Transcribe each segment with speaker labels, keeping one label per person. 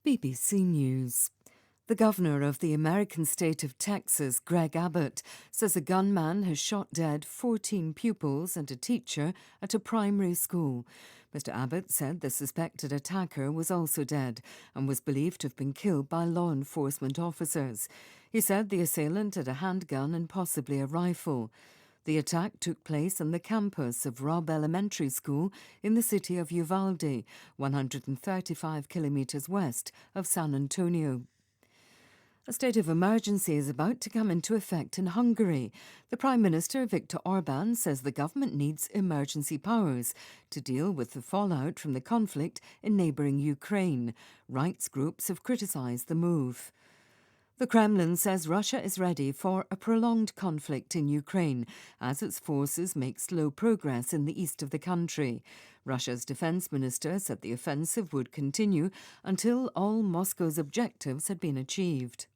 Speaker 1: BBC News. The governor of the American state of Texas, Greg Abbott, says a gunman has shot dead 14 pupils and a teacher at a primary school. Mr. Abbott said the suspected attacker was also dead and was believed to have been killed by law enforcement officers. He said the assailant had a handgun and possibly a rifle. The attack took place on the campus of Robb Elementary School in the city of Uvalde, 135 kilometers west of San Antonio. A state of emergency is about to come into effect in Hungary. The Prime Minister, Viktor Orban, says the government needs emergency powers to deal with the fallout from the conflict in neighbouring Ukraine. Rights groups have criticised the move. The Kremlin says Russia is ready for a prolonged conflict in Ukraine as its forces make slow progress in the east of the country. Russia's defense minister said the offensive would continue until all Moscow's objectives had been achieved.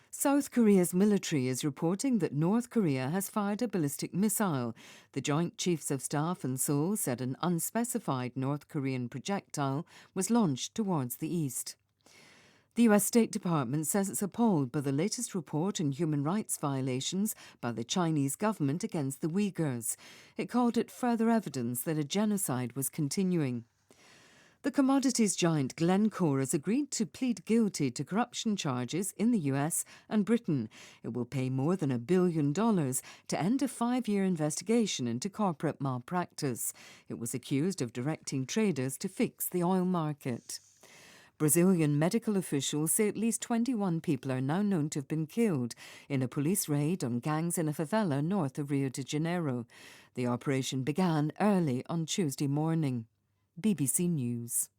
Speaker 1: South Korea's military is reporting that North Korea has fired a ballistic missile. The Joint Chiefs of Staff in Seoul said an unspecified North Korean projectile was launched towards the east. The US State Department says it's appalled by the latest report on human rights violations by the Chinese government against the Uyghurs. It called it further evidence that a genocide was continuing. The commodities giant Glencore has agreed to plead guilty to corruption charges in the US and Britain. It will pay more than $1 billion to end a 5-year investigation into corporate malpractice. It was accused of directing traders to fix the oil market. Brazilian medical officials say at least 21 people are now known to have been killed in a police raid on gangs in a favela north of Rio de Janeiro. The operation began early on Tuesday morning. BBC News.